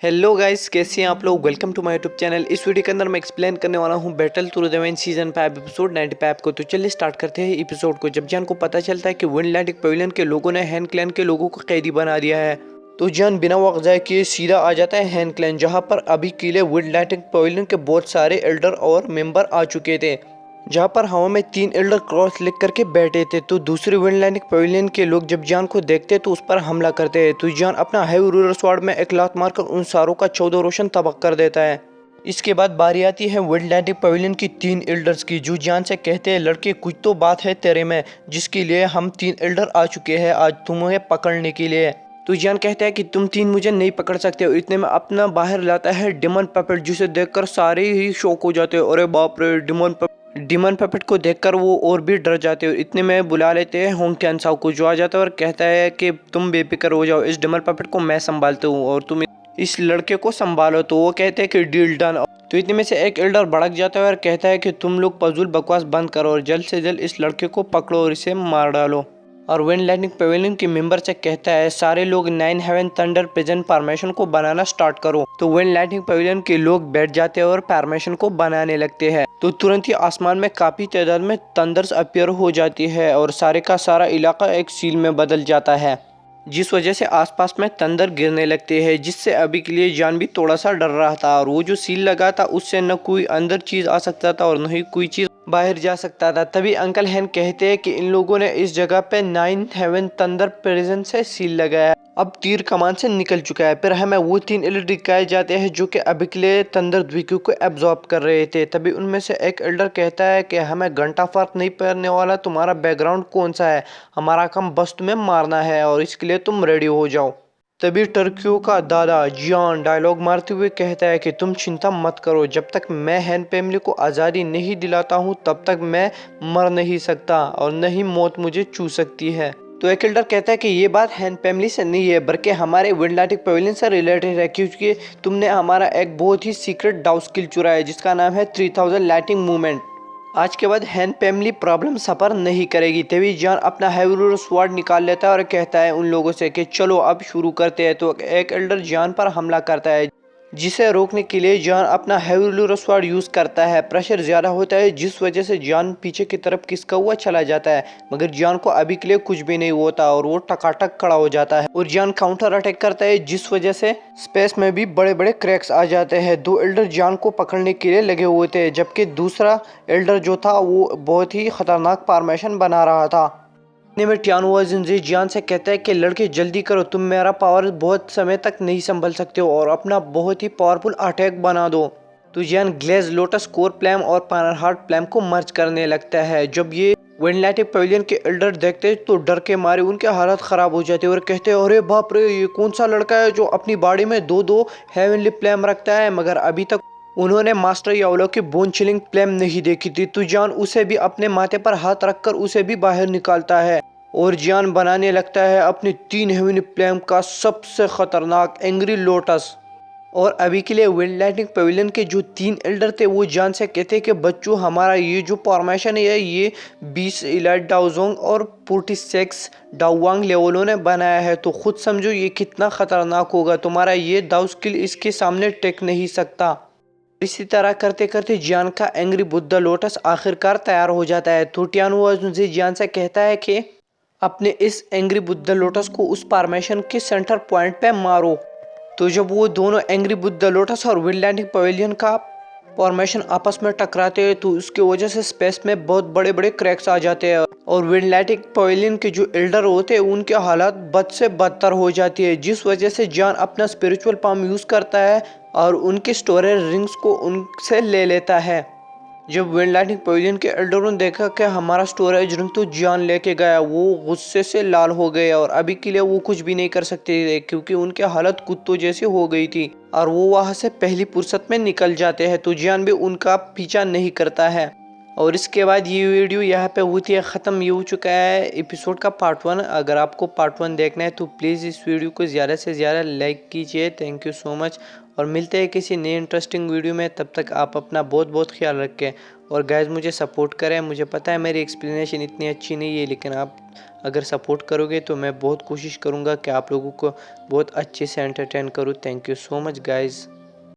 Hello guys, कैसे हैं आप लोग। Welcome to my YouTube channel. इस वीडियो के अंदर मैं एक्सप्लेन करने वाला हूं battle through the heavens season 5 episode 95 को। तो चलिए स्टार्ट करते हैं एपिसोड को। जब जान को पता चलता है कि विंडलैंडिक पवेलियन के लोगों ने हैन क्लैन के लोगों को कैदी बना दिया है, तो जान बिना वक्त जाए किए सीधा आ जाता है हैन क्लैन, जहां पर अभी के लिए विंडलैंडिक पवेलियन के बहुत सारे एल्डर और मेंबर आ चुके थे, जहाँ पर हवा में 3 एल्डर क्रॉस लिख करके बैठे थे। तो दूसरे विंडलैंडिक पवेलियन के लोग जब जान को देखते तो उस पर हमला करते हैं। तो जान अपना हैवी रूलर स्वॉर्ड में एक लात मारकर उन सारों का 14 रोशन तबाह कर देता है। इसके बाद बारी आती है विंडलैंडिक पवेलियन की 3 एल्डर्स की, जो जान से कहते हैं लड़के कुछ तो बात है तेरे में, जिसके लिए हम 3 एल्डर आ चुके हैं आज तुम्हें पकड़ने के लिए। तो जान कहता है कि तुम 3 मुझे नहीं पकड़ सकते हो। इतने में अपना बाहर लाता है डिमन पपेट, जिसे देखकर सारे ही शॉक हो जाते हैं। अरे बाप रे, डिमन पपेट को देखकर वो और भी डर जाते हैं। इतने में बुला लेते हैं होंग कैन को, जो आ जाता है और कहता है कि तुम बेफिक्र हो जाओ, इस डिमन पपेट को मैं संभालता हूँ और तुम इस लड़के को संभालो। तो वो कहते हैं कि डील डन। तो इतने में से एक एल्डर भड़क जाता है और कहता है कि तुम लोग फजूल बकवास बंद करो और जल्द से जल्द इस लड़के को पकड़ो और इसे मार डालो। और विंडलैंडिक पवेलियन के मेंबर से कहता है सारे लोग 9 हेवन थंडर प्रेजेंट फॉर्मेशन को बनाना स्टार्ट करो। तो विंडलैंडिक पवेलियन के लोग बैठ जाते हैं और फॉर्मेशन को बनाने लगते हैं। तो तुरंत ही आसमान में काफी तादाद में थंडर्स अपीयर हो जाती है और सारे का सारा इलाका एक सील में बदल जाता है, जिस वजह से आसपास में थंडर गिरने लगते हैं, जिससे अभी के लिए जान भी थोड़ा सा डर रहा था। और वो जो सील लगा था उससे न कोई अंदर चीज आ सकता था और न ही कोई चीज बाहर जा सकता था। तभी अंकल हैन कहते हैं कि इन लोगों ने इस जगह पे 9 हेवन थंडर प्रिजन से सील लगाया, अब तीर कमान से निकल चुका है। फिर हमें वो 3 एल्डर दिखाए जाते हैं जो कि अभी के लिए थंडर द्विकु को एब्जॉर्ब कर रहे थे। तभी उनमें से एक एल्डर कहता है कि हमें घंटा फर्क नहीं पड़ने वाला तुम्हारा बैकग्राउंड कौन सा है, हमारा काम बस तुम्हें मारना है और इसके लिए तुम रेडी हो जाओ। तभी टर्कियों का दादा जियान डायलॉग मारते हुए कहता है कि तुम चिंता मत करो, जब तक मैं हैन फैमिली को आज़ादी नहीं दिलाता हूँ तब तक मैं मर नहीं सकता और न ही मौत मुझे छू सकती है। तो एक एल्डर कहता है कि ये बात हैन फैमिली से नहीं है बल्कि हमारे विंडलैंडिक पवेलियन से रिलेटेड है, क्योंकि तुमने हमारा एक बहुत ही सीक्रेट डाउ स्किल चुराया है जिसका नाम है 3000 लाइटिंग मूवमेंट। आज के बाद हैन फैमिली प्रॉब्लम सफर नहीं करेगी। तभी जान अपना हैवी स्वॉर्ड निकाल लेता है और कहता है उन लोगों से कि चलो अब शुरू करते हैं। तो एक एल्डर जान पर हमला करता है, जिसे रोकने के लिए जान अपना हैवी स्वॉर्ड यूज करता है। प्रेशर ज्यादा होता है जिस वजह से जान पीछे की तरफ खिसका हुआ चला जाता है, मगर जान को अभी के लिए कुछ भी नहीं होता और वो टकाटक खड़ा हो जाता है और जान काउंटर अटैक करता है, जिस वजह से स्पेस में भी बड़े बड़े क्रैक्स आ जाते हैं। 2 एल्डर जान को पकड़ने के लिए लगे हुए थे, जबकि दूसरा एल्डर जो था वो बहुत ही खतरनाक फॉर्मेशन बना रहा था। इतने में टियानुआ जिनजी जान से कहता है कि लड़के जल्दी करो, तुम मेरा पावर बहुत समय तक नहीं संभल सकते हो और अपना बहुत ही पावरफुल अटैक बना दो। तो जान ग्लेज लोटस कोर प्लैम और पानर हार्ट प्लैम को मर्ज करने लगता है। जब ये विंडलैंडिक पवेलियन के एल्डर देखते तो डर के मारे उनके हालत खराब हो जाते और कहते अरे बाप रे, ये कौन सा लड़का है जो अपनी बॉडी में 2-2 हेवनली प्लैम रखता है, मगर अभी तक उन्होंने मास्टर यावलो की बोन चिलिंग प्लैम नहीं देखी थी। तो जान उसे भी अपने माथे पर हाथ रखकर उसे भी बाहर निकालता है और जान बनाने लगता है अपनी 3 हेवनी प्लैम का सबसे खतरनाक एंग्री लोटस। और अभी के लिए विंडलैंडिक पवेलियन के जो 3 एल्डर थे वो जान से कहते कि बच्चों, हमारा ये जो फॉर्मेशन है ये 20 इलाइट डाउजोंग और 46 डाउवांग लेवलों ने बनाया है, तो खुद समझो ये कितना खतरनाक होगा। तुम्हारा ये दाउ स्किल इसके सामने टेक नहीं सकता। इसी तरह करते करते जियान का एंग्री बुद्धा लोटस आखिरकार तैयार हो जाता है। तो टियानुआ जियान से कहता है कि अपने इस एंग्री बुद्धा लोटस को उस फॉर्मेशन के सेंटर पॉइंट पे मारो। तो जब वो दोनों एंग्री बुद्धा लोटस और विंडलैंडिक पवेलियन का फॉर्मेशन आपस में टकराते हैं तो उसकी वजह से स्पेस में बहुत बड़े बड़े क्रैक्स आ जाते हैं और विंडलैंडिक पवेलियन के जो एल्डर होते हैं उनके हालात बद से बदतर हो जाती है, जिस वजह से जान अपना स्पिरिचुअल पाम यूज करता है और उनके स्टोरेज रिंग्स को उनसे ले लेता है। जब विंडलैंडिक पवेलियन के एल्डरों ने देखा कि हमारा स्टोरेज रिंग तो जान लेके गया, वो गुस्से से लाल हो गए और अभी के लिए वो कुछ भी नहीं कर सकते थे, क्योंकि उनके हालत कुत्तों जैसी हो गई थी और वो वहां से पहली फुर्सत में निकल जाते हैं। तो जान भी उनका पीछा नहीं करता है। और इसके बाद ये वीडियो यहाँ पे होती है ख़त्म। ये हो चुका है एपिसोड का पार्ट 1। अगर आपको पार्ट 1 देखना है तो प्लीज़ इस वीडियो को ज़्यादा से ज़्यादा लाइक कीजिए। थैंक यू सो मच और मिलते हैं किसी नए इंटरेस्टिंग वीडियो में। तब तक आप अपना बहुत बहुत ख्याल रखें और गाइस मुझे सपोर्ट करें। मुझे पता है मेरी एक्सप्लेनेशन इतनी अच्छी नहीं है, लेकिन आप अगर सपोर्ट करोगे तो मैं बहुत कोशिश करूँगा कि आप लोगों को बहुत अच्छे से एंटरटेन करूँ। Thank you so much guys.